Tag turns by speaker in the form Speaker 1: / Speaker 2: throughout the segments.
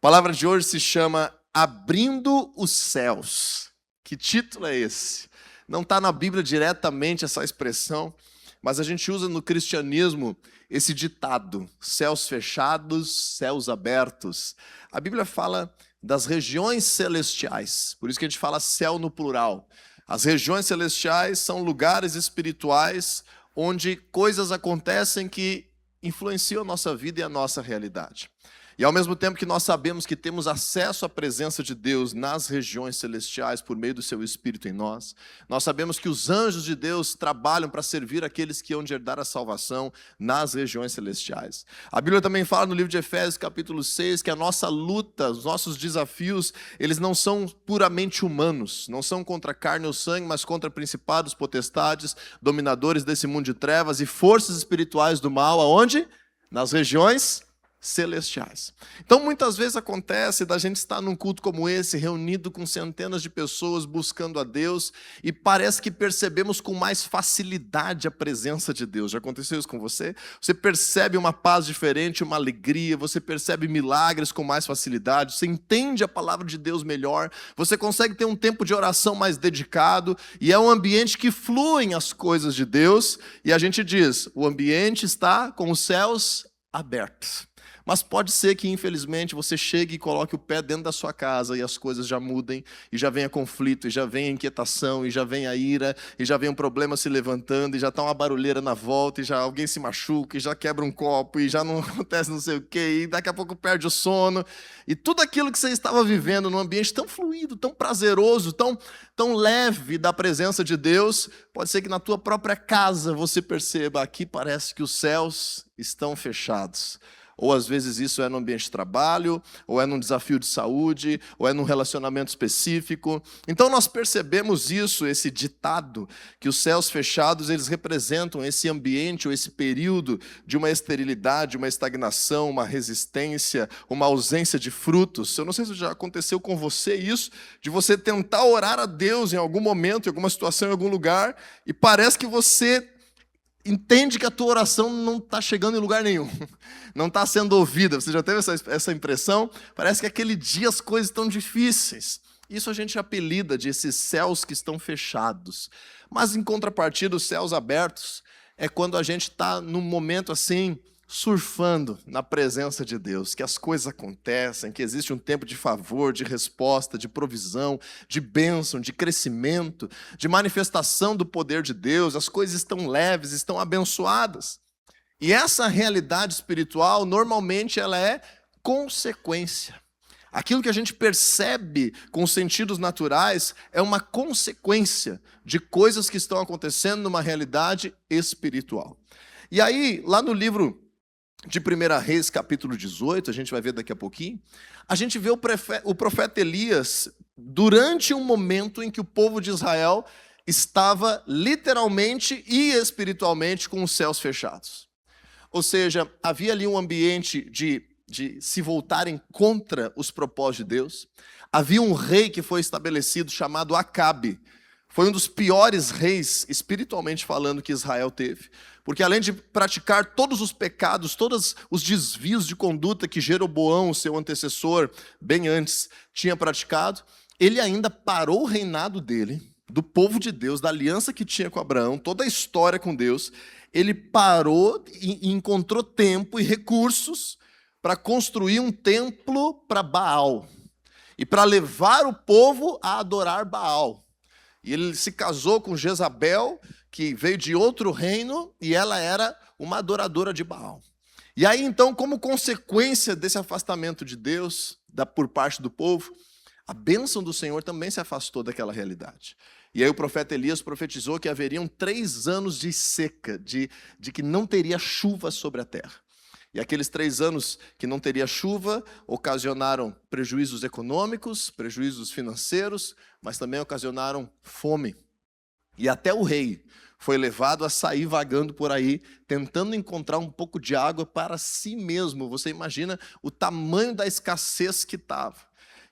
Speaker 1: A palavra de hoje se chama Abrindo os Céus. Que título é esse? Não está na Bíblia diretamente essa expressão, mas a gente usa no cristianismo esse ditado: céus fechados, céus abertos. A Bíblia fala das regiões celestiais, por isso que a gente fala céu no plural. As regiões celestiais são lugares espirituais onde coisas acontecem que influenciam a nossa vida e a nossa realidade. E ao mesmo tempo que nós sabemos que temos acesso à presença de Deus nas regiões celestiais por meio do seu Espírito em nós, nós sabemos que os anjos de Deus trabalham para servir aqueles que hão de herdar a salvação nas regiões celestiais. A Bíblia também fala no livro de Efésios, capítulo 6, que a nossa luta, os nossos desafios, eles não são puramente humanos, não são contra carne ou sangue, mas contra principados, potestades, dominadores desse mundo de trevas e forças espirituais do mal, aonde? Nas regiões celestiais. Então, muitas vezes acontece da gente estar num culto como esse, reunido com centenas de pessoas buscando a Deus, e parece que percebemos com mais facilidade a presença de Deus. Já aconteceu isso com você? Você percebe uma paz diferente, uma alegria, você percebe milagres com mais facilidade, você entende a palavra de Deus melhor, você consegue ter um tempo de oração mais dedicado, e é um ambiente que fluem as coisas de Deus, e a gente diz, o ambiente está com os céus abertos. Mas pode ser que, infelizmente, você chegue e coloque o pé dentro da sua casa e as coisas já mudem, e já venha conflito, e já venha inquietação, e já venha ira, e já venha um problema se levantando, e já está uma barulheira na volta, e já alguém se machuca, e já quebra um copo, e já não acontece não sei o quê, e daqui a pouco perde o sono. E tudo aquilo que você estava vivendo num ambiente tão fluido, tão prazeroso, tão leve da presença de Deus, pode ser que na tua própria casa você perceba, aqui parece que os céus estão fechados. Ou às vezes isso é no ambiente de trabalho, ou é num desafio de saúde, ou é num relacionamento específico. Então nós percebemos isso, esse ditado, que os céus fechados eles representam esse ambiente ou esse período de uma esterilidade, uma estagnação, uma resistência, uma ausência de frutos. Eu não sei se já aconteceu com você isso, de você tentar orar a Deus em algum momento, em alguma situação, em algum lugar, e parece que você entende que a tua oração não está chegando em lugar nenhum, não está sendo ouvida. Você já teve essa impressão? Parece que aquele dia as coisas estão difíceis. Isso a gente apelida de esses céus que estão fechados. Mas em contrapartida, os céus abertos é quando a gente está num momento assim, surfando na presença de Deus, que as coisas acontecem, que existe um tempo de favor, de resposta, de provisão, de bênção, de crescimento, de manifestação do poder de Deus, as coisas estão leves, estão abençoadas. E essa realidade espiritual, normalmente, ela é consequência. Aquilo que a gente percebe com os sentidos naturais é uma consequência de coisas que estão acontecendo numa realidade espiritual. E aí, lá no livro de 1 Reis, capítulo 18, a gente vai ver daqui a pouquinho, a gente vê o profeta Elias durante um momento em que o povo de Israel estava literalmente e espiritualmente com os céus fechados. Ou seja, havia ali um ambiente de se voltarem contra os propósitos de Deus. Havia um rei que foi estabelecido chamado Acabe. Foi um dos piores reis, espiritualmente falando, que Israel teve. Porque além de praticar todos os pecados, todos os desvios de conduta que Jeroboão, o seu antecessor, bem antes, tinha praticado, ele ainda parou o reinado dele, do povo de Deus, da aliança que tinha com Abraão, toda a história com Deus. Ele parou e encontrou tempo e recursos para construir um templo para Baal. E para levar o povo a adorar Baal. E ele se casou com Jezabel, que veio de outro reino, e ela era uma adoradora de Baal. E aí, então, como consequência desse afastamento de Deus, por parte do povo, a bênção do Senhor também se afastou daquela realidade. E aí o profeta Elias profetizou que haveriam 3 anos de seca, de que não teria chuva sobre a terra. E aqueles 3 anos que não teria chuva ocasionaram prejuízos econômicos, prejuízos financeiros, mas também ocasionaram fome. E até o rei foi levado a sair vagando por aí, tentando encontrar um pouco de água para si mesmo. Você imagina o tamanho da escassez que estava.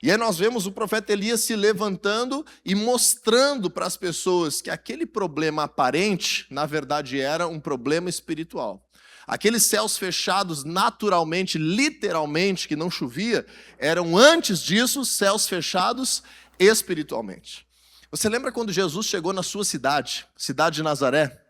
Speaker 1: E aí nós vemos o profeta Elias se levantando e mostrando para as pessoas que aquele problema aparente, na verdade, era um problema espiritual. Aqueles céus fechados naturalmente, literalmente, que não chovia, eram antes disso céus fechados espiritualmente. Você lembra quando Jesus chegou na sua cidade de Nazaré?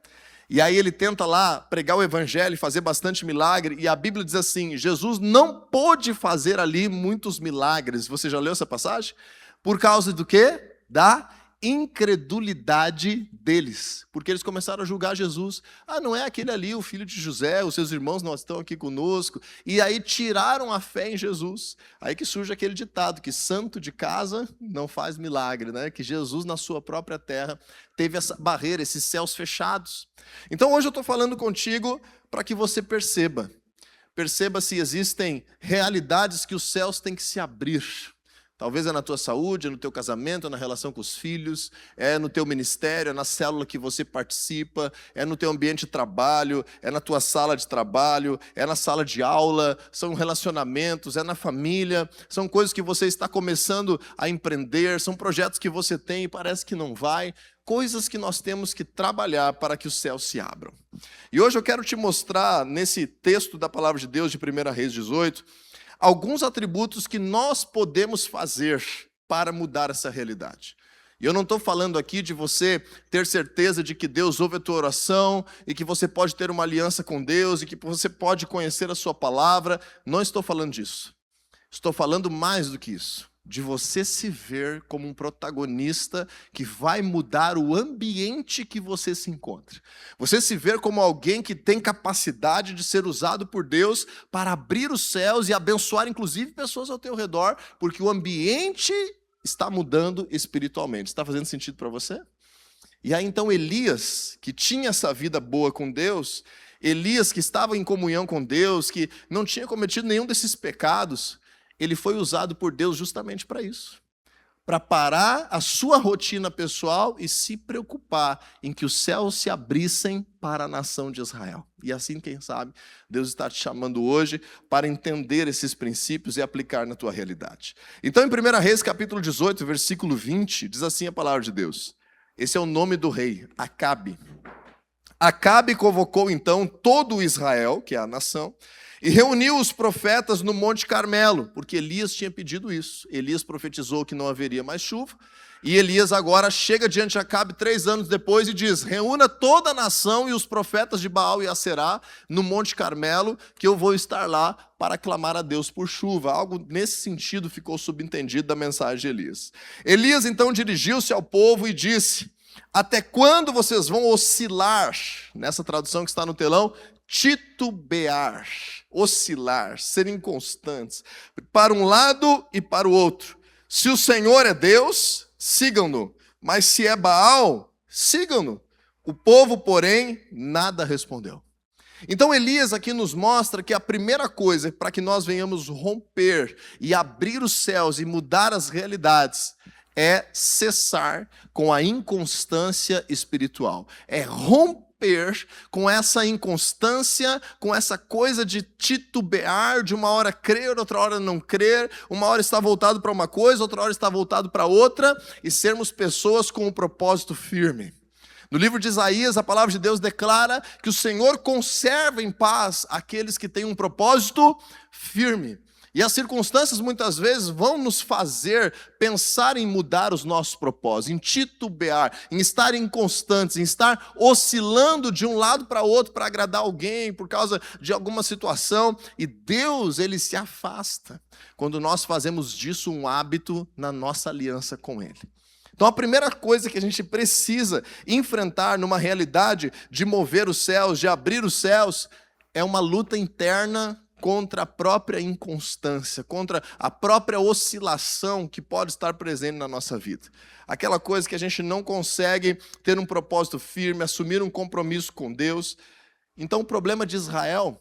Speaker 1: E aí ele tenta lá pregar o evangelho, fazer bastante milagre, e a Bíblia diz assim, Jesus não pôde fazer ali muitos milagres. Você já leu essa passagem? Por causa do quê? Da incredulidade deles. Porque eles começaram a julgar Jesus. Ah, não é aquele ali, o filho de José, os seus irmãos não estão aqui conosco. E aí tiraram a fé em Jesus. Aí que surge aquele ditado, que santo de casa não faz milagre, né? Que Jesus na sua própria terra teve essa barreira, esses céus fechados. Então hoje eu estou falando contigo para que você perceba. Perceba se existem realidades que os céus têm que se abrir. Talvez é na tua saúde, é no teu casamento, é na relação com os filhos, é no teu ministério, é na célula que você participa, é no teu ambiente de trabalho, é na tua sala de trabalho, é na sala de aula, são relacionamentos, é na família, são coisas que você está começando a empreender, são projetos que você tem e parece que não vai, coisas que nós temos que trabalhar para que os céus se abram. E hoje eu quero te mostrar, nesse texto da Palavra de Deus de 1 Reis 18, alguns atributos que nós podemos fazer para mudar essa realidade. E eu não estou falando aqui de você ter certeza de que Deus ouve a tua oração e que você pode ter uma aliança com Deus e que você pode conhecer a sua palavra. Não estou falando disso. Estou falando mais do que isso. De você se ver como um protagonista que vai mudar o ambiente que você se encontra. Você se ver como alguém que tem capacidade de ser usado por Deus para abrir os céus e abençoar inclusive pessoas ao teu redor, porque o ambiente está mudando espiritualmente. Está fazendo sentido para você? E aí então Elias, que tinha essa vida boa com Deus, Elias que estava em comunhão com Deus, que não tinha cometido nenhum desses pecados, ele foi usado por Deus justamente para isso. Para parar a sua rotina pessoal e se preocupar em que os céus se abrissem para a nação de Israel. E assim, quem sabe, Deus está te chamando hoje para entender esses princípios e aplicar na tua realidade. Então, em 1 Reis, capítulo 18, versículo 20, diz assim a palavra de Deus. Esse é o nome do rei, Acabe. Acabe convocou então todo o Israel, que é a nação, e reuniu os profetas no Monte Carmelo, porque Elias tinha pedido isso. Elias profetizou que não haveria mais chuva, e Elias agora chega diante de Acabe 3 anos depois e diz, reúna toda a nação e os profetas de Baal e Aserá no Monte Carmelo, que eu vou estar lá para clamar a Deus por chuva. Algo nesse sentido ficou subentendido da mensagem de Elias. Elias então dirigiu-se ao povo e disse, até quando vocês vão oscilar, nessa tradução que está no telão, titubear, oscilar, ser inconstantes, para um lado e para o outro. Se o Senhor é Deus, sigam-no, mas se é Baal, sigam-no. O povo, porém, nada respondeu. Então Elias aqui nos mostra que a primeira coisa para que nós venhamos romper e abrir os céus e mudar as realidades é cessar com a inconstância espiritual, é romper com essa inconstância, com essa coisa de titubear, de uma hora crer, outra hora não crer, uma hora está voltado para uma coisa, outra hora está voltado para outra, e sermos pessoas com um propósito firme. No livro de Isaías, a palavra de Deus declara que o Senhor conserva em paz aqueles que têm um propósito firme. E as circunstâncias muitas vezes vão nos fazer pensar em mudar os nossos propósitos, em titubear, em estar inconstantes, em estar oscilando de um lado para outro para agradar alguém por causa de alguma situação. E Deus, Ele se afasta quando nós fazemos disso um hábito na nossa aliança com Ele. Então a primeira coisa que a gente precisa enfrentar numa realidade de mover os céus, de abrir os céus, é uma luta interna contra a própria inconstância, contra a própria oscilação que pode estar presente na nossa vida. Aquela coisa que a gente não consegue ter um propósito firme, assumir um compromisso com Deus. Então o problema de Israel,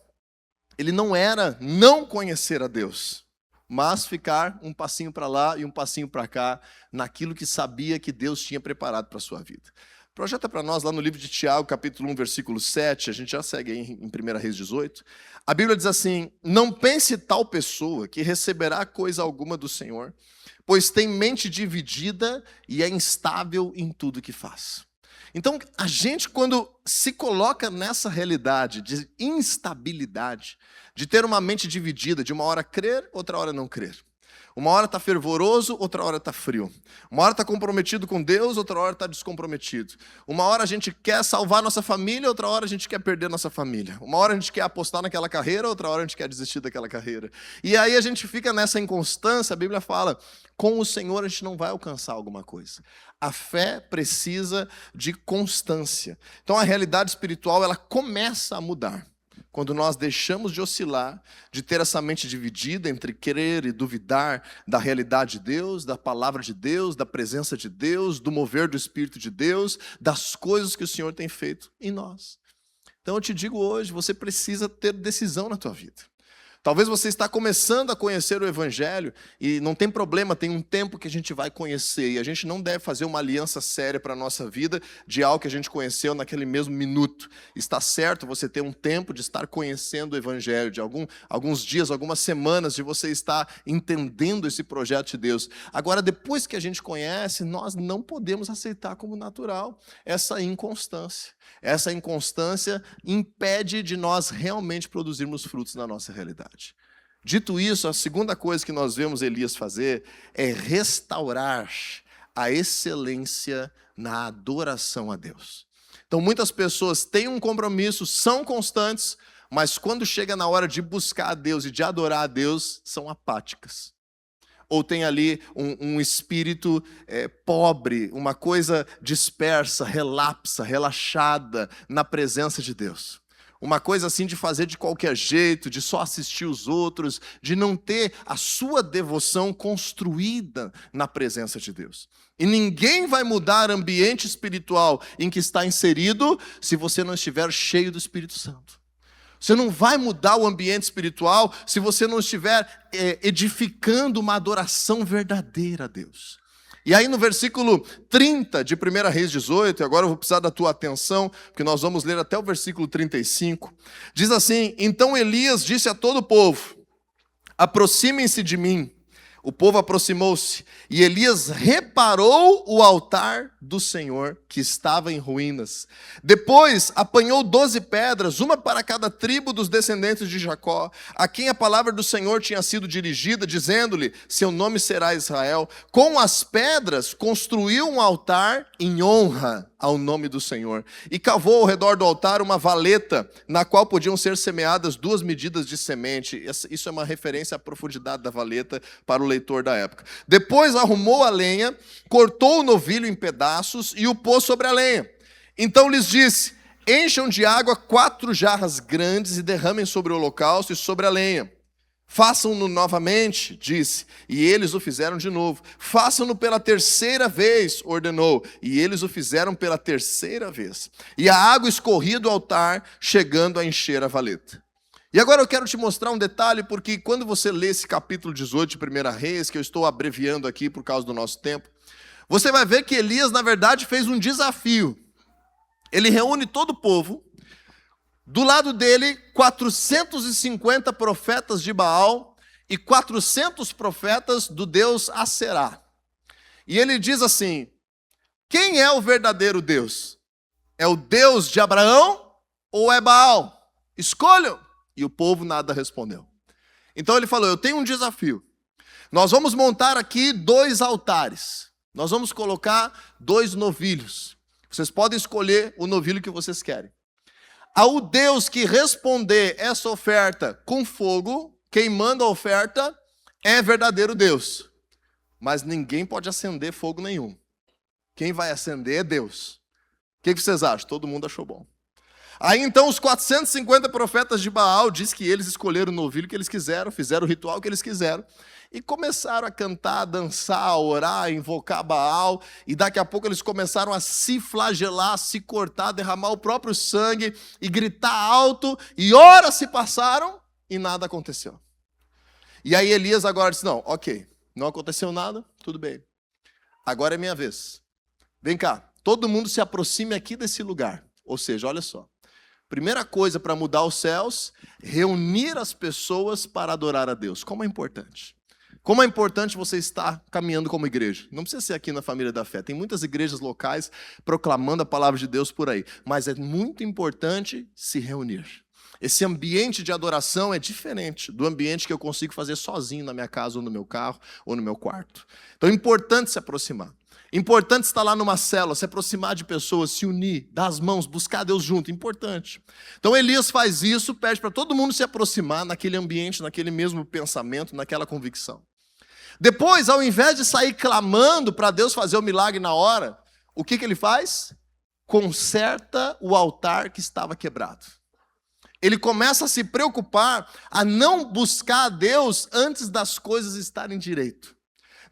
Speaker 1: ele não era não conhecer a Deus, mas ficar um passinho para lá e um passinho para cá, naquilo que sabia que Deus tinha preparado para a sua vida. Projeta para nós lá no livro de Tiago, capítulo 1, versículo 7, a gente já segue aí em 1 Reis 18. A Bíblia diz assim: não pense tal pessoa que receberá coisa alguma do Senhor, pois tem mente dividida e é instável em tudo que faz. Então, a gente, quando se coloca nessa realidade de instabilidade, de ter uma mente dividida, de uma hora crer, outra hora não crer. Uma hora está fervoroso, outra hora está frio. Uma hora está comprometido com Deus, outra hora está descomprometido. Uma hora a gente quer salvar nossa família, outra hora a gente quer perder nossa família. Uma hora a gente quer apostar naquela carreira, outra hora a gente quer desistir daquela carreira. E aí a gente fica nessa inconstância. A Bíblia fala, com o Senhor a gente não vai alcançar alguma coisa. A fé precisa de constância. Então a realidade espiritual, ela começa a mudar quando nós deixamos de oscilar, de ter essa mente dividida entre crer e duvidar da realidade de Deus, da palavra de Deus, da presença de Deus, do mover do Espírito de Deus, das coisas que o Senhor tem feito em nós. Então eu te digo hoje, você precisa ter decisão na tua vida. Talvez você está começando a conhecer o Evangelho e não tem problema, tem um tempo que a gente vai conhecer. E a gente não deve fazer uma aliança séria para a nossa vida de algo que a gente conheceu naquele mesmo minuto. Está certo você ter um tempo de estar conhecendo o Evangelho, de alguns dias, algumas semanas de você estar entendendo esse projeto de Deus. Agora, depois que a gente conhece, nós não podemos aceitar como natural essa inconstância. Essa inconstância impede de nós realmente produzirmos frutos na nossa realidade. Dito isso, a segunda coisa que nós vemos Elias fazer é restaurar a excelência na adoração a Deus. Então, muitas pessoas têm um compromisso, são constantes, mas quando chega na hora de buscar a Deus e de adorar a Deus, são apáticas. Ou tem ali um espírito pobre, uma coisa dispersa, relapsa, relaxada na presença de Deus. Uma coisa assim de fazer de qualquer jeito, de só assistir os outros, de não ter a sua devoção construída na presença de Deus. E ninguém vai mudar o ambiente espiritual em que está inserido se você não estiver cheio do Espírito Santo. Você não vai mudar o ambiente espiritual se você não estiver edificando uma adoração verdadeira a Deus. E aí no versículo 30 de 1 Reis 18, e agora eu vou precisar da tua atenção, porque nós vamos ler até o versículo 35, diz assim: então Elias disse a todo o povo, aproximem-se de mim. O povo aproximou-se, e Elias reparou o altar do Senhor, que estava em ruínas. Depois apanhou 12 pedras, uma para cada tribo dos descendentes de Jacó, a quem a palavra do Senhor tinha sido dirigida, dizendo-lhe, seu nome será Israel. Com as pedras construiu um altar em honra ao nome do Senhor. E cavou ao redor do altar uma valeta, na qual podiam ser semeadas 2 medidas de semente. Isso é uma referência à profundidade da valeta para o leitor da época. Depois arrumou a lenha, cortou o novilho em pedaços e o pôs sobre a lenha. Então lhes disse, encham de água 4 jarras grandes e derramem sobre o holocausto e sobre a lenha. Façam-no novamente, disse, e eles o fizeram de novo. Façam-no pela 3ª vez, ordenou, e eles o fizeram pela 3ª vez. E a água escorria do altar, chegando a encher a valeta. E agora eu quero te mostrar um detalhe, porque quando você lê esse capítulo 18 de 1 Reis, que eu estou abreviando aqui por causa do nosso tempo, você vai ver que Elias, na verdade, fez um desafio. Ele reúne todo o povo. Do lado dele, 450 profetas de Baal e 400 profetas do Deus Aserá. E ele diz assim, quem é o verdadeiro Deus? É o Deus de Abraão ou é Baal? Escolham. E o povo nada respondeu. Então ele falou, eu tenho um desafio. Nós vamos montar aqui 2 altares. Nós vamos colocar 2 novilhos. Vocês podem escolher o novilho que vocês querem. Ao Deus que responder essa oferta com fogo, quem manda a oferta é verdadeiro Deus. Mas ninguém pode acender fogo nenhum. Quem vai acender é Deus. O que vocês acham? Todo mundo achou bom. Aí então os 450 profetas de Baal, diz que eles escolheram o novilho que eles quiseram, fizeram o ritual que eles quiseram, e começaram a cantar, a dançar, a orar, a invocar Baal, e daqui a pouco eles começaram a se flagelar, a se cortar, a derramar o próprio sangue, e gritar alto, e horas se passaram, e nada aconteceu. E aí Elias agora disse, não, ok, não aconteceu nada, tudo bem. Agora é minha vez. Vem cá, todo mundo se aproxime aqui desse lugar. Ou seja, olha só. Primeira coisa para mudar os céus, reunir as pessoas para adorar a Deus. Como é importante. Como é importante você estar caminhando como igreja. Não precisa ser aqui na Família da Fé. Tem muitas igrejas locais proclamando a palavra de Deus por aí. Mas é muito importante se reunir. Esse ambiente de adoração é diferente do ambiente que eu consigo fazer sozinho na minha casa, ou no meu carro, ou no meu quarto. Então é importante se aproximar. Importante estar lá numa célula, se aproximar de pessoas, se unir, dar as mãos, buscar Deus junto, importante. Então Elias faz isso, pede para todo mundo se aproximar naquele ambiente, naquele mesmo pensamento, naquela convicção. Depois, ao invés de sair clamando para Deus fazer o milagre na hora, o que ele faz? Conserta o altar que estava quebrado. Ele começa a se preocupar a não buscar a Deus antes das coisas estarem direito.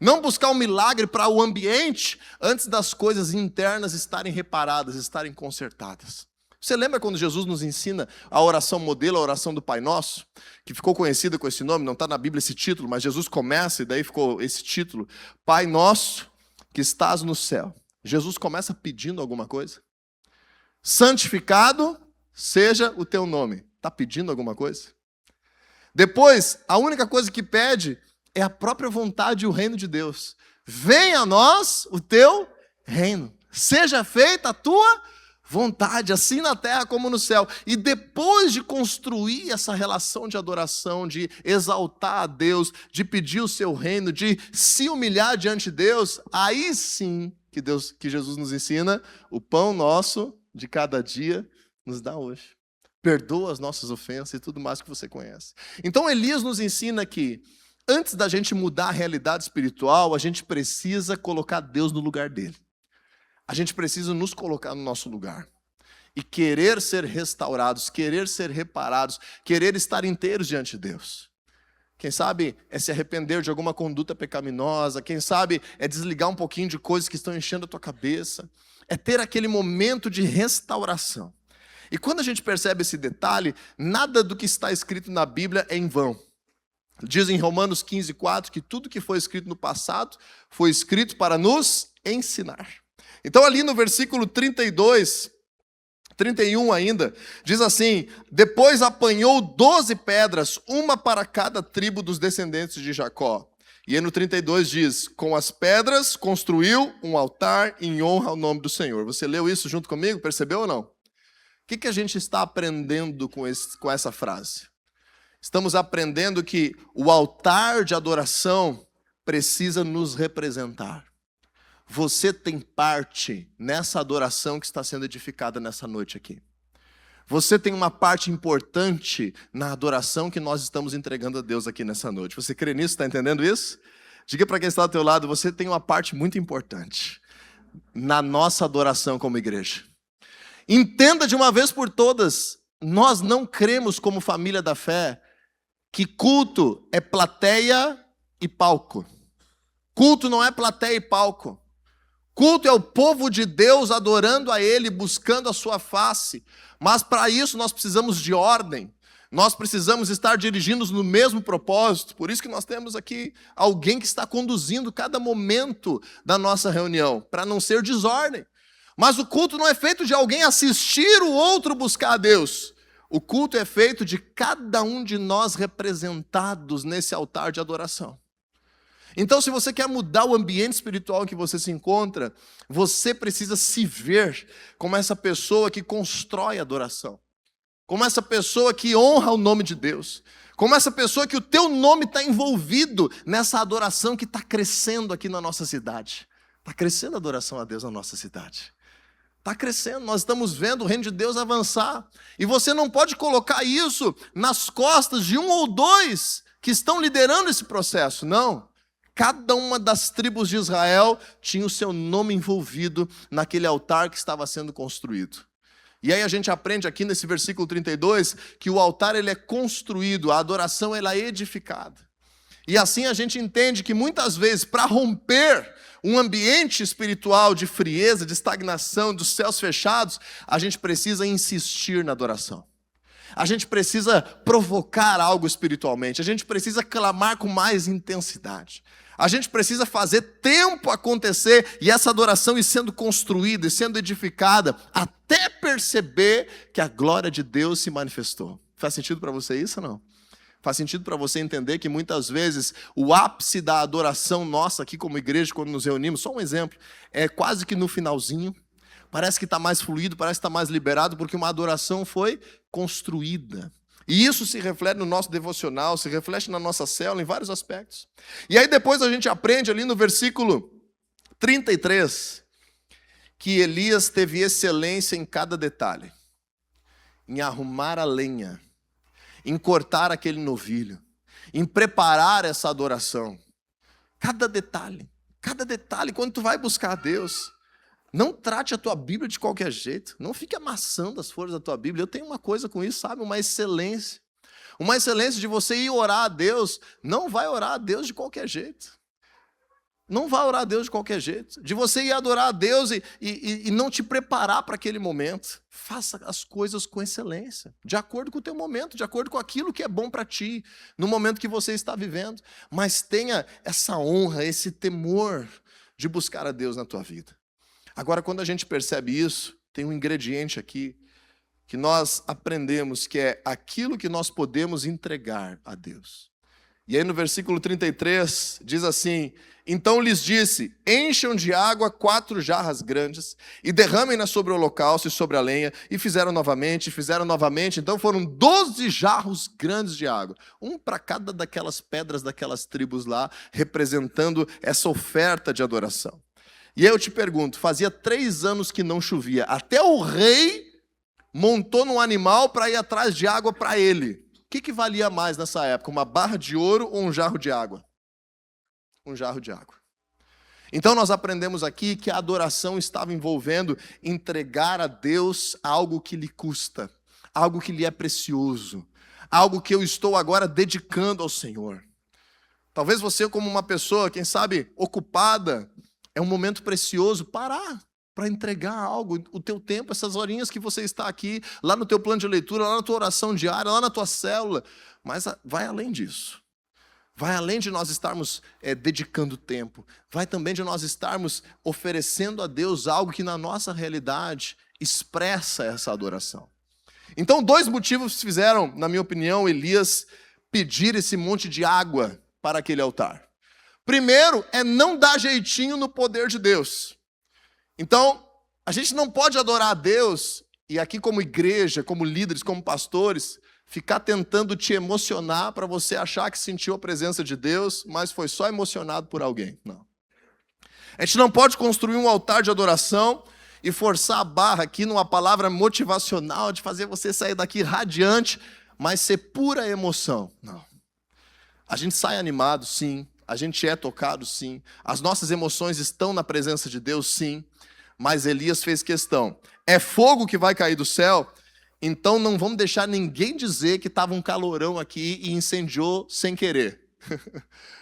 Speaker 1: Não buscar um milagre para o ambiente antes das coisas internas estarem reparadas, estarem consertadas. Você lembra quando Jesus nos ensina a oração modelo, a oração do Pai Nosso? Que ficou conhecida com esse nome, não está na Bíblia esse título, mas Jesus começa e daí ficou esse título. Pai Nosso que estás no céu. Jesus começa pedindo alguma coisa? Santificado seja o teu nome. Está pedindo alguma coisa? Depois, a única coisa que pede é a própria vontade e o reino de Deus. Venha a nós o teu reino. Seja feita a tua vontade, assim na terra como no céu. E depois de construir essa relação de adoração, de exaltar a Deus, de pedir o seu reino, de se humilhar diante de Deus, aí sim que Jesus nos ensina, o pão nosso de cada dia nos dá hoje. Perdoa as nossas ofensas e tudo mais que você conhece. Então Elias nos ensina que antes da gente mudar a realidade espiritual, a gente precisa colocar Deus no lugar dele. A gente precisa nos colocar no nosso lugar. E querer ser restaurados, querer ser reparados, querer estar inteiros diante de Deus. Quem sabe é se arrepender de alguma conduta pecaminosa, quem sabe é desligar um pouquinho de coisas que estão enchendo a tua cabeça. É ter aquele momento de restauração. E quando a gente percebe esse detalhe, nada do que está escrito na Bíblia é em vão. Diz em Romanos 15:4 que tudo que foi escrito no passado foi escrito para nos ensinar. Então ali no versículo 32, 31 ainda, diz assim: depois apanhou 12 pedras, uma para cada tribo dos descendentes de Jacó. E aí no 32 diz, com as pedras construiu um altar em honra ao nome do Senhor. Você leu isso junto comigo? Percebeu ou não? O que a gente está aprendendo com essa frase? Estamos aprendendo que o altar de adoração precisa nos representar. Você tem parte nessa adoração que está sendo edificada nessa noite aqui. Você tem uma parte importante na adoração que nós estamos entregando a Deus aqui nessa noite. Você crê nisso? Está entendendo isso? Diga para quem está ao teu lado, você tem uma parte muito importante na nossa adoração como igreja. Entenda de uma vez por todas, nós não cremos como família da fé que culto é plateia e palco. Culto não é plateia e palco. Culto é o povo de Deus adorando a Ele, buscando a sua face. Mas para isso nós precisamos de ordem. Nós precisamos estar dirigindo-nos no mesmo propósito. Por isso que nós temos aqui alguém que está conduzindo cada momento da nossa reunião, para não ser desordem. Mas o culto não é feito de alguém assistir o outro buscar a Deus. O culto é feito de cada um de nós representados nesse altar de adoração. Então, se você quer mudar o ambiente espiritual em que você se encontra, você precisa se ver como essa pessoa que constrói adoração. Como essa pessoa que honra o nome de Deus. Como essa pessoa que o teu nome está envolvido nessa adoração que está crescendo aqui na nossa cidade. Está crescendo a adoração a Deus na nossa cidade. Está crescendo, nós estamos vendo o reino de Deus avançar. E você não pode colocar isso nas costas de um ou dois que estão liderando esse processo, não. Cada uma das tribos de Israel tinha o seu nome envolvido naquele altar que estava sendo construído. E aí a gente aprende aqui nesse versículo 32 que o altar ele é construído, a adoração ela é edificada. E assim a gente entende que muitas vezes para romper um ambiente espiritual de frieza, de estagnação, dos céus fechados, a gente precisa insistir na adoração. A gente precisa provocar algo espiritualmente. A gente precisa clamar com mais intensidade. A gente precisa fazer tempo acontecer e essa adoração ir sendo construída, e sendo edificada, até perceber que a glória de Deus se manifestou. Faz sentido para você isso ou não? Faz sentido para você entender que muitas vezes o ápice da adoração nossa aqui como igreja, quando nos reunimos, só um exemplo, é quase que no finalzinho. Parece que está mais fluido, parece que está mais liberado, porque uma adoração foi construída. E isso se reflete no nosso devocional, se reflete na nossa célula, em vários aspectos. E aí depois a gente aprende ali no versículo 33, que Elias teve excelência em cada detalhe. Em arrumar a lenha, em cortar aquele novilho, em preparar essa adoração. Cada detalhe, quando tu vai buscar a Deus, não trate a tua Bíblia de qualquer jeito, não fique amassando as folhas da tua Bíblia. Eu tenho uma coisa com isso, sabe? Uma excelência de você ir orar a Deus. Não vai orar a Deus de qualquer jeito. Não vai orar a Deus de qualquer jeito. De você ir adorar a Deus e não te preparar para aquele momento. Faça as coisas com excelência, de acordo com o teu momento, de acordo com aquilo que é bom para ti, no momento que você está vivendo. Mas tenha essa honra, esse temor de buscar a Deus na tua vida. Agora, quando a gente percebe isso, tem um ingrediente aqui que nós aprendemos, que é aquilo que nós podemos entregar a Deus. E aí no versículo 33 diz assim: então lhes disse, encham de água 4 jarras grandes e derramem-na sobre o holocausto e sobre a lenha. E fizeram novamente. Então foram 12 jarros grandes de água, um para cada daquelas pedras daquelas tribos lá, representando essa oferta de adoração. E aí eu te pergunto, fazia 3 anos que não chovia, até o rei montou num animal para ir atrás de água para ele. O que valia mais nessa época, uma barra de ouro ou um jarro de água? Um jarro de água. Então nós aprendemos aqui que a adoração estava envolvendo entregar a Deus algo que lhe custa, algo que lhe é precioso, algo que eu estou agora dedicando ao Senhor. Talvez você, como uma pessoa, quem sabe, ocupada, é um momento precioso parar para entregar algo, o teu tempo, essas horinhas que você está aqui, lá no teu plano de leitura, lá na tua oração diária, lá na tua célula. Mas vai além disso. Vai além de nós estarmos dedicando tempo. Vai também de nós estarmos oferecendo a Deus algo que na nossa realidade expressa essa adoração. Então, 2 motivos fizeram, na minha opinião, Elias pedir esse monte de água para aquele altar. Primeiro, é não dar jeitinho no poder de Deus. Então, a gente não pode adorar a Deus, e aqui como igreja, como líderes, como pastores, ficar tentando te emocionar para você achar que sentiu a presença de Deus, mas foi só emocionado por alguém. Não. A gente não pode construir um altar de adoração e forçar a barra aqui numa palavra motivacional de fazer você sair daqui radiante, mas ser pura emoção. Não. A gente sai animado, sim. A gente é tocado, sim. As nossas emoções estão na presença de Deus, sim. Mas Elias fez questão. É fogo que vai cair do céu? Então não vamos deixar ninguém dizer que estava um calorão aqui e incendiou sem querer.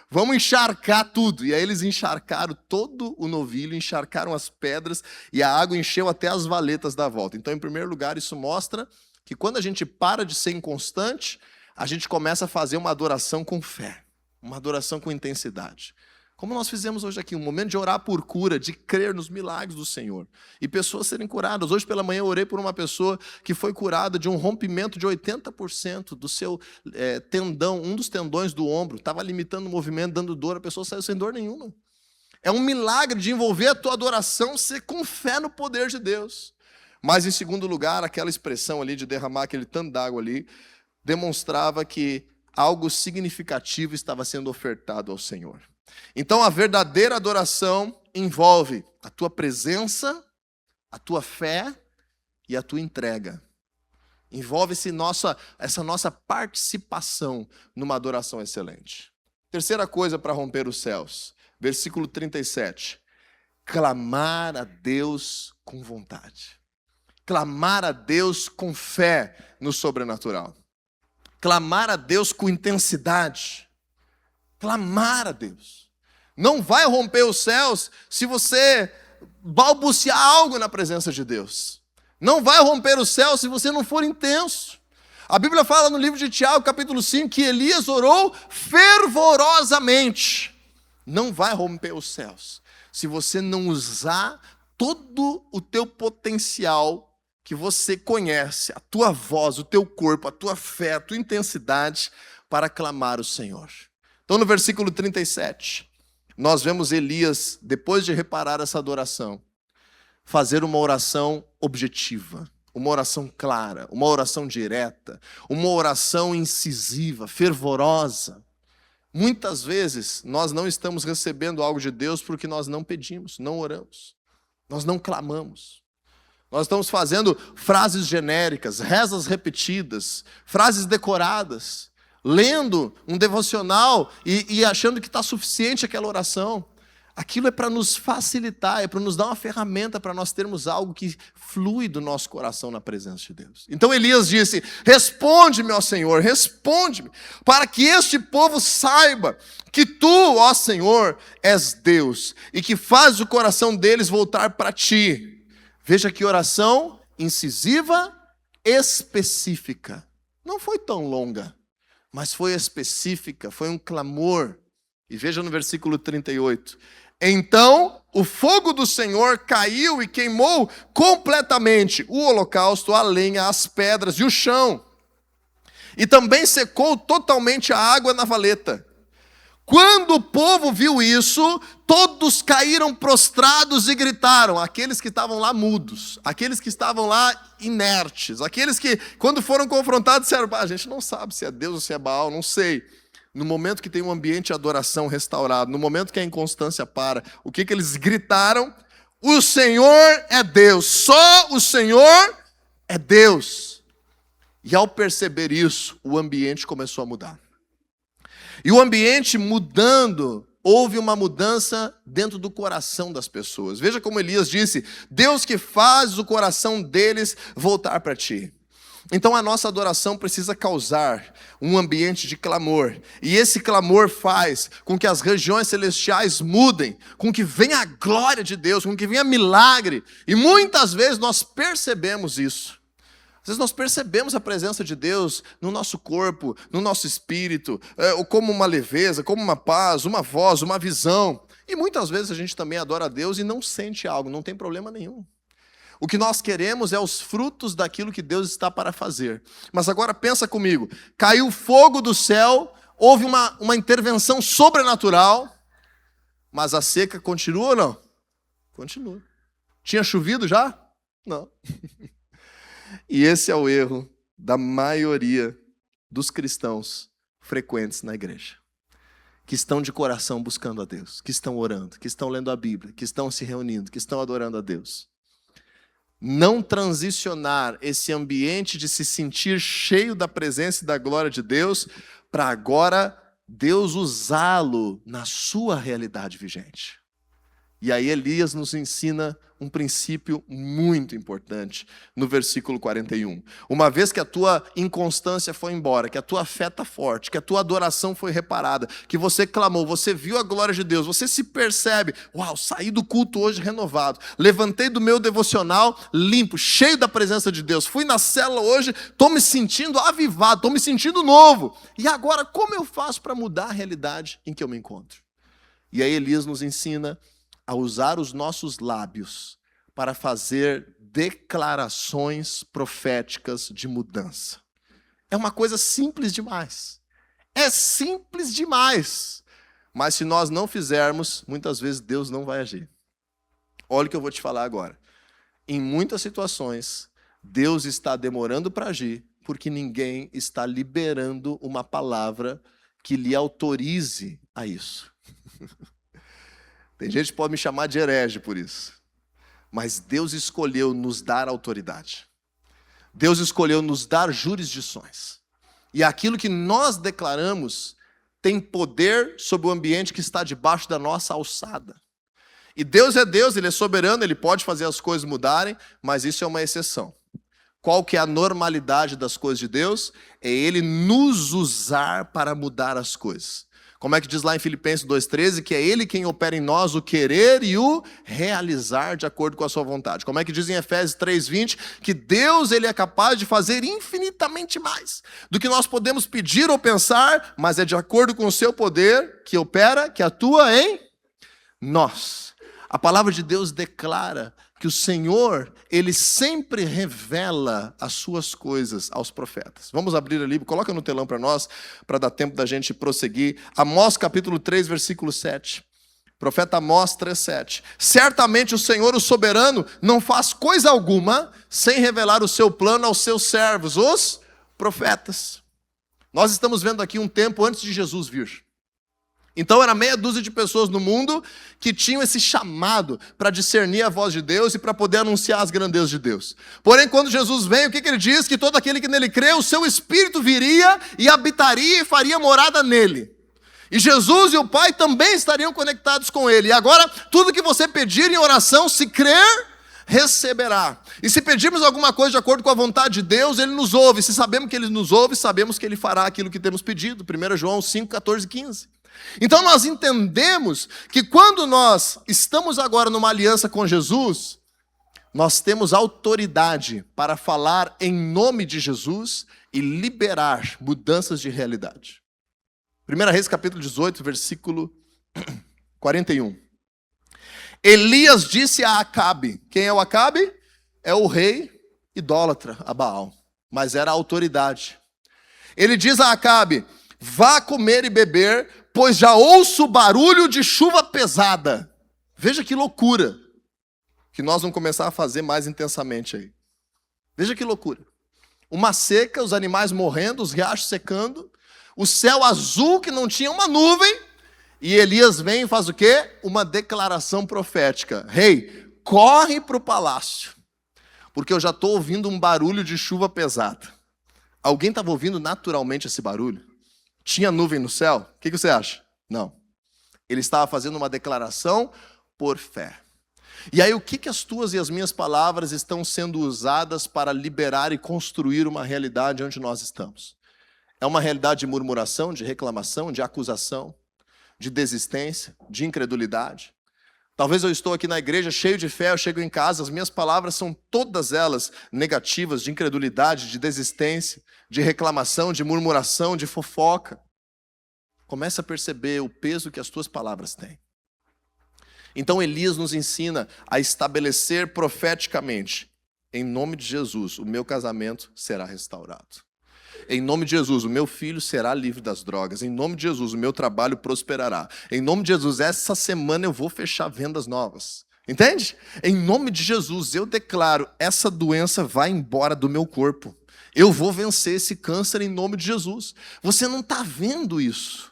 Speaker 1: Vamos encharcar tudo. E aí eles encharcaram todo o novilho, encharcaram as pedras e a água encheu até as valetas da volta. Então, em primeiro lugar, isso mostra que quando a gente para de ser inconstante, a gente começa a fazer uma adoração com fé. Uma adoração com intensidade. Como nós fizemos hoje aqui, um momento de orar por cura, de crer nos milagres do Senhor. E pessoas serem curadas. Hoje pela manhã eu orei por uma pessoa que foi curada de um rompimento de 80% do seu tendão, um dos tendões do ombro. Estava limitando o movimento, dando dor, a pessoa saiu sem dor nenhuma. É um milagre de envolver a tua adoração, ser com fé no poder de Deus. Mas em segundo lugar, aquela expressão ali de derramar aquele tanto d'água ali, demonstrava que algo significativo estava sendo ofertado ao Senhor. Então a verdadeira adoração envolve a tua presença, a tua fé e a tua entrega. Envolve essa nossa participação numa adoração excelente. Terceira coisa para romper os céus, versículo 37. Clamar a Deus com vontade. Clamar a Deus com fé no sobrenatural. Clamar a Deus com intensidade. Clamar a Deus. Não vai romper os céus se você balbuciar algo na presença de Deus. Não vai romper os céus se você não for intenso. A Bíblia fala no livro de Tiago, capítulo 5, que Elias orou fervorosamente. Não vai romper os céus se você não usar todo o teu potencial que você conhece, a tua voz, o teu corpo, a tua fé, a tua intensidade para clamar o Senhor. Então no versículo 37, nós vemos Elias, depois de reparar essa adoração, fazer uma oração objetiva, uma oração clara, uma oração direta, uma oração incisiva, fervorosa. Muitas vezes nós não estamos recebendo algo de Deus porque nós não pedimos, não oramos, nós não clamamos. Nós estamos fazendo frases genéricas, rezas repetidas, frases decoradas, lendo um devocional e achando que está suficiente aquela oração. Aquilo é para nos facilitar, é para nos dar uma ferramenta para nós termos algo que flui do nosso coração na presença de Deus. Então Elias disse: responde-me, ó Senhor, responde-me, para que este povo saiba que tu, ó Senhor, és Deus, e que fazes o coração deles voltar para ti. Veja que oração incisiva, específica. Não foi tão longa, mas foi específica, foi um clamor. E veja no versículo 38. Então o fogo do Senhor caiu e queimou completamente o holocausto, a lenha, as pedras e o chão. E também secou totalmente a água na valeta. Quando o povo viu isso, todos caíram prostrados e gritaram. Aqueles que estavam lá mudos, aqueles que estavam lá inertes, aqueles que, quando foram confrontados, disseram: a gente não sabe se é Deus ou se é Baal, não sei. No momento que tem um ambiente de adoração restaurado, no momento que a inconstância para, o que eles gritaram? O Senhor é Deus, só o Senhor é Deus. E ao perceber isso, o ambiente começou a mudar. E o ambiente mudando, houve uma mudança dentro do coração das pessoas. Veja como Elias disse: Deus que faz o coração deles voltar para ti. Então a nossa adoração precisa causar um ambiente de clamor. E esse clamor faz com que as regiões celestiais mudem, com que venha a glória de Deus, com que venha milagre. E muitas vezes nós percebemos isso. Às vezes nós percebemos a presença de Deus no nosso corpo, no nosso espírito, como uma leveza, como uma paz, uma voz, uma visão. E muitas vezes a gente também adora a Deus e não sente algo, não tem problema nenhum. O que nós queremos é os frutos daquilo que Deus está para fazer. Mas agora pensa comigo, caiu fogo do céu, houve uma intervenção sobrenatural, mas a seca continua ou não? Continua. Tinha chovido já? Não. E esse é o erro da maioria dos cristãos frequentes na igreja, que estão de coração buscando a Deus, que estão orando, que estão lendo a Bíblia, que estão se reunindo, que estão adorando a Deus. Não transicionar esse ambiente de se sentir cheio da presença e da glória de Deus para agora Deus usá-lo na sua realidade vigente. E aí Elias nos ensina um princípio muito importante no versículo 41. Uma vez que a tua inconstância foi embora, que a tua fé está forte, que a tua adoração foi reparada, que você clamou, você viu a glória de Deus, você se percebe: uau, saí do culto hoje renovado, levantei do meu devocional limpo, cheio da presença de Deus, fui na célula hoje, estou me sentindo avivado, estou me sentindo novo. E agora, como eu faço para mudar a realidade em que eu me encontro? E aí Elias nos ensina a usar os nossos lábios para fazer declarações proféticas de mudança. É uma coisa simples demais. É simples demais. Mas se nós não fizermos, muitas vezes Deus não vai agir. Olha o que eu vou te falar agora. Em muitas situações, Deus está demorando para agir porque ninguém está liberando uma palavra que lhe autorize a isso. Tem gente que pode me chamar de herege por isso. Mas Deus escolheu nos dar autoridade. Deus escolheu nos dar jurisdições. E aquilo que nós declaramos tem poder sobre o ambiente que está debaixo da nossa alçada. E Deus é Deus, Ele é soberano, Ele pode fazer as coisas mudarem, mas isso é uma exceção. Qual que é a normalidade das coisas de Deus? É Ele nos usar para mudar as coisas. Como é que diz lá em Filipenses 2,13? Que é Ele quem opera em nós o querer e o realizar de acordo com a sua vontade. Como é que diz em Efésios 3,20? Que Deus ele é capaz de fazer infinitamente mais do que nós podemos pedir ou pensar, mas é de acordo com o seu poder que opera, que atua em nós. A palavra de Deus declara que o Senhor, ele sempre revela as suas coisas aos profetas. Vamos abrir ali, coloca no telão para nós, para dar tempo da gente prosseguir. Amós capítulo 3, versículo 7. Profeta Amós 3,7. Certamente o Senhor, o soberano, não faz coisa alguma sem revelar o seu plano aos seus servos, os profetas. Nós estamos vendo aqui um tempo antes de Jesus vir. Então era meia dúzia de pessoas no mundo que tinham esse chamado para discernir a voz de Deus e para poder anunciar as grandezas de Deus. Porém, quando Jesus vem, o que ele diz? Que todo aquele que nele crê, o seu Espírito viria e habitaria e faria morada nele. E Jesus e o Pai também estariam conectados com ele. E agora, tudo que você pedir em oração, se crer, receberá. E se pedirmos alguma coisa de acordo com a vontade de Deus, ele nos ouve. Se sabemos que ele nos ouve, sabemos que ele fará aquilo que temos pedido. 1 João 5, 14 e 15. Então nós entendemos que quando nós estamos agora numa aliança com Jesus, nós temos autoridade para falar em nome de Jesus e liberar mudanças de realidade. 1 Reis capítulo 18, versículo 41. Elias disse a Acabe, quem é o Acabe? É o rei idólatra a Baal, mas era a autoridade. Ele diz a Acabe, vá comer e beber, pois já ouço barulho de chuva pesada. Veja que loucura, que nós vamos começar a fazer mais intensamente aí. Veja que loucura. Uma seca, os animais morrendo, os riachos secando, o céu azul que não tinha uma nuvem, e Elias vem e faz o quê? Uma declaração profética. Rei, corre para o palácio, porque eu já estou ouvindo um barulho de chuva pesada. Alguém estava ouvindo naturalmente esse barulho? Tinha nuvem no céu? O que você acha? Não. Ele estava fazendo uma declaração por fé. E aí, o que as tuas e as minhas palavras estão sendo usadas para liberar e construir uma realidade onde nós estamos? É uma realidade de murmuração, de reclamação, de acusação, de desistência, de incredulidade? Talvez eu estou aqui na igreja cheio de fé, eu chego em casa, as minhas palavras são todas elas negativas, de incredulidade, de desistência, de reclamação, de murmuração, de fofoca. Começa a perceber o peso que as tuas palavras têm. Então Elias nos ensina a estabelecer profeticamente, em nome de Jesus, o meu casamento será restaurado. Em nome de Jesus, o meu filho será livre das drogas. Em nome de Jesus, o meu trabalho prosperará. Em nome de Jesus, essa semana eu vou fechar vendas novas. Entende? Em nome de Jesus, eu declaro, essa doença vai embora do meu corpo. Eu vou vencer esse câncer em nome de Jesus. Você não está vendo isso,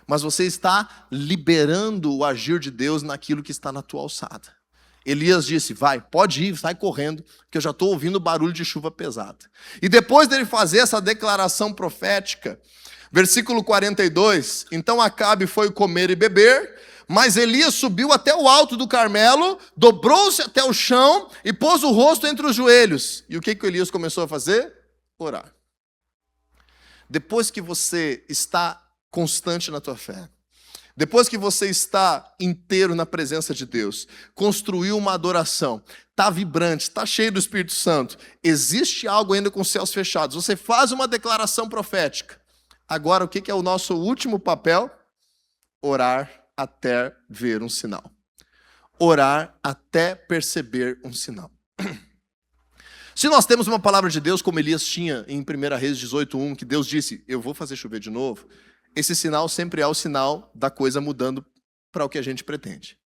Speaker 1: mas você está liberando o agir de Deus naquilo que está na tua alçada. Elias disse, vai, pode ir, sai correndo, que eu já estou ouvindo barulho de chuva pesada. E depois dele fazer essa declaração profética, versículo 42, então Acabe foi comer e beber, mas Elias subiu até o alto do Carmelo, dobrou-se até o chão e pôs o rosto entre os joelhos. E o que Elias começou a fazer? Orar. Depois que você está constante na tua fé, depois que você está inteiro na presença de Deus, construiu uma adoração, está vibrante, está cheio do Espírito Santo, existe algo ainda com os céus fechados, você faz uma declaração profética. Agora, o que é o nosso último papel? Orar até ver um sinal. Orar até perceber um sinal. Se nós temos uma palavra de Deus, como Elias tinha em 1 Reis 18:1, que Deus disse, eu vou fazer chover de novo, esse sinal sempre é o sinal da coisa mudando para o que a gente pretende.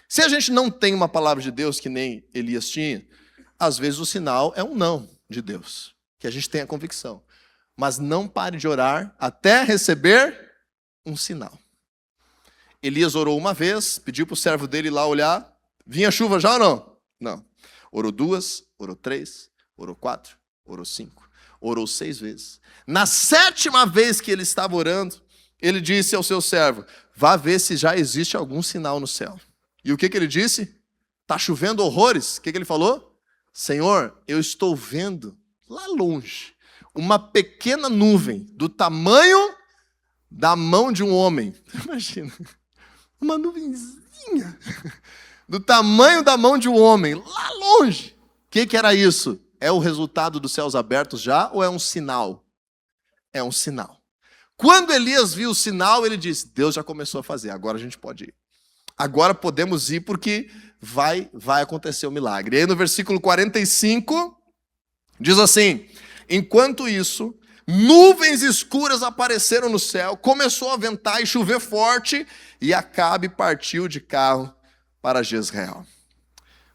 Speaker 1: Se a gente não tem uma palavra de Deus, que nem Elias tinha, às vezes o sinal é um não de Deus, que a gente tem a convicção. Mas não pare de orar até receber um sinal. Elias orou uma vez, pediu para o servo dele ir lá olhar, vinha chuva já ou não? Não. Orou 2, orou 3, orou 4, orou 5. Orou 6 vezes. Na 7ª vez que ele estava orando, ele disse ao seu servo, vá ver se já existe algum sinal no céu. E o que ele disse? Está chovendo horrores. O que ele falou? Senhor, eu estou vendo lá longe uma pequena nuvem do tamanho da mão de um homem. Imagina, uma nuvenzinha do tamanho da mão de um homem, lá longe. O que era isso? É o resultado dos céus abertos já ou é um sinal? É um sinal. Quando Elias viu o sinal, ele disse, Deus já começou a fazer, agora a gente pode ir. Agora podemos ir porque vai acontecer o milagre. E aí no versículo 45, diz assim, enquanto isso, nuvens escuras apareceram no céu, começou a ventar e chover forte, e Acabe partiu de carro para Jezreel.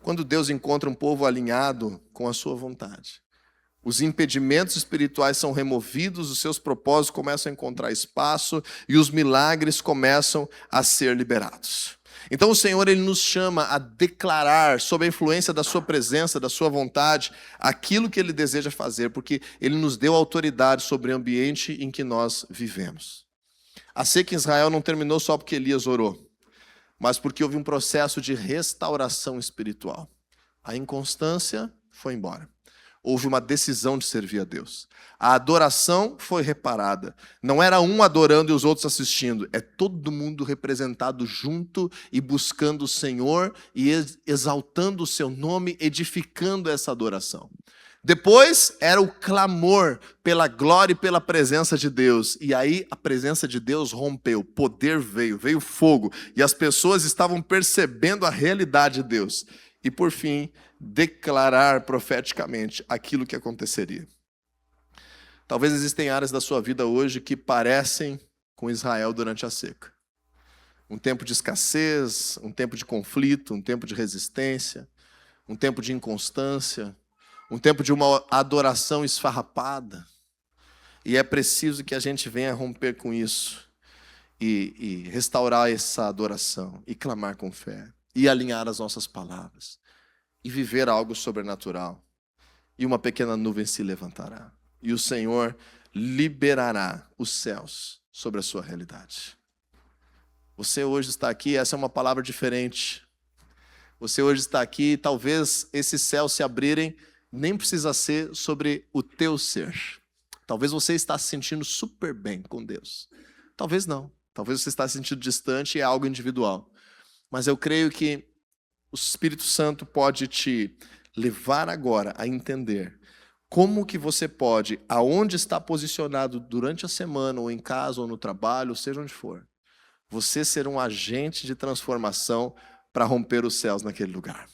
Speaker 1: Quando Deus encontra um povo alinhado com a sua vontade, os impedimentos espirituais são removidos, os seus propósitos começam a encontrar espaço e os milagres começam a ser liberados. Então o Senhor, Ele nos chama a declarar, sob a influência da sua presença, da sua vontade, aquilo que Ele deseja fazer, porque Ele nos deu autoridade sobre o ambiente em que nós vivemos. A seca em Israel não terminou só porque Elias orou, mas porque houve um processo de restauração espiritual. A inconstância foi embora. Houve uma decisão de servir a Deus. A adoração foi reparada. Não era um adorando e os outros assistindo. É todo mundo representado junto e buscando o Senhor e exaltando o seu nome, edificando essa adoração. Depois era o clamor pela glória e pela presença de Deus. E aí a presença de Deus rompeu, o poder veio fogo. E as pessoas estavam percebendo a realidade de Deus. E por fim, declarar profeticamente aquilo que aconteceria. Talvez existem áreas da sua vida hoje que parecem com Israel durante a seca. Um tempo de escassez, um tempo de conflito, um tempo de resistência, um tempo de inconstância, um tempo de uma adoração esfarrapada. E é preciso que a gente venha romper com isso e restaurar essa adoração e clamar com fé e alinhar as nossas palavras e viver algo sobrenatural. E uma pequena nuvem se levantará e o Senhor liberará os céus sobre a sua realidade. Você hoje está aqui, essa é uma palavra diferente. Você hoje está aqui, talvez esses céus se abrirem, nem precisa ser sobre o teu ser. Talvez você está se sentindo super bem com Deus. Talvez não. Talvez você está se sentindo distante e é algo individual. Mas eu creio que o Espírito Santo pode te levar agora a entender como que você pode, aonde está posicionado durante a semana, ou em casa, ou no trabalho, seja onde for, você ser um agente de transformação para romper os céus naquele lugar.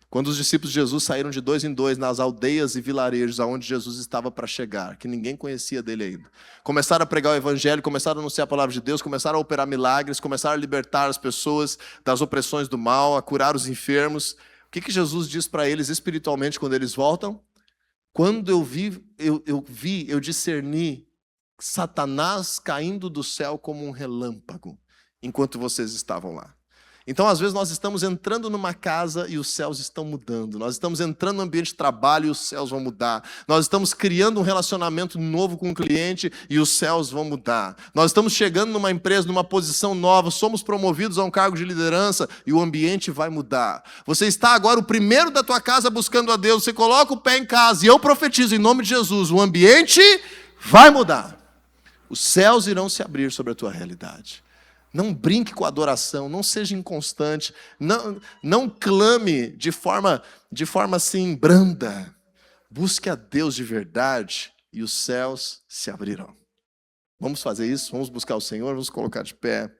Speaker 1: Quando os discípulos de Jesus saíram de 2 em 2 nas aldeias e vilarejos aonde Jesus estava para chegar, que ninguém conhecia dele ainda, começaram a pregar o evangelho, começaram a anunciar a palavra de Deus, começaram a operar milagres, começaram a libertar as pessoas das opressões do mal, a curar os enfermos. O que Jesus diz para eles espiritualmente quando eles voltam? Quando eu discerni Satanás caindo do céu como um relâmpago, enquanto vocês estavam lá. Então, às vezes, nós estamos entrando numa casa e os céus estão mudando. Nós estamos entrando no ambiente de trabalho e os céus vão mudar. Nós estamos criando um relacionamento novo com o cliente e os céus vão mudar. Nós estamos chegando numa empresa, numa posição nova, somos promovidos a um cargo de liderança e o ambiente vai mudar. Você está agora o primeiro da tua casa buscando a Deus, você coloca o pé em casa e eu profetizo em nome de Jesus, o ambiente vai mudar. Os céus irão se abrir sobre a tua realidade. Não brinque com a adoração, não seja inconstante, não clame de forma assim branda. Busque a Deus de verdade e os céus se abrirão. Vamos fazer isso? Vamos buscar o Senhor, vamos colocar de pé.